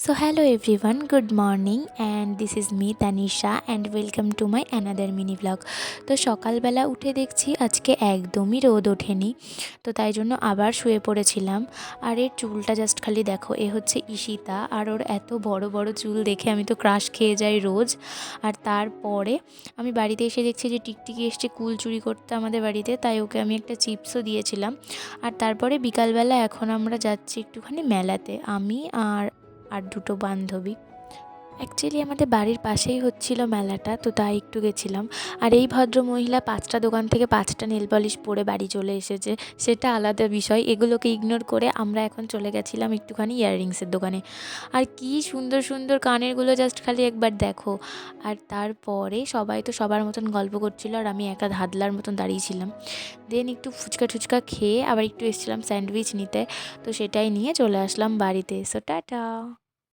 So hello everyone, good morning and this is me Tanisha and welcome to my another mini vlog। তো সকালবেলা উঠে দেখছি আজকে একদমই রোদ ওঠেনি, তো তাই জন্য আবার শুয়ে পড়েছিলাম। আর এর চুলটা জাস্ট খালি দেখো, এ হচ্ছে ঈশিতা, আর ওর এত বড় বড় চুল দেখে আমি তো ক্রাশ খেয়ে যাই রোজ। আর তারপরে আমি বাড়িতে এসে দেখছি যে টিকটিকি এসছে কুল চুরি করতে আমাদের বাড়িতে, তাই ওকে আমি একটা চিপসও দিয়েছিলাম। আর তারপরে বিকালবেলা এখন আমরা যাচ্ছি একটুখানি মেলাতে, আমি আর দুটো বান্ধবী। অ্যাকচুয়ালি আমাদের বাড়ির পাশেই হচ্ছিল মেলাটা, তো তাই একটু গেছিলাম। আর এই ভদ্রমহিলা 5টা দোকান থেকে 5টা নেল পলিশ পরে বাড়ি চলে এসেছে, সেটা আলাদা বিষয়। এগুলোকে ইগনোর করে আমরা এখন চলে গেছিলাম একটুখানি ইয়াররিংসের দোকানে। আর কি সুন্দর সুন্দর কানেরগুলো, জাস্ট খালি একবার দেখো। আর তারপরে সবাই তো সবার মতন গল্প করছিল, আর আমি একা ধাদলার মতন দাঁড়িয়েছিলাম। দেন একটু ফুচকা টুচকা খেয়ে আবার একটু এসেছিলাম স্যান্ডউইচ নিতে, তো সেটাই নিয়ে চলে আসলাম বাড়িতে। So tata.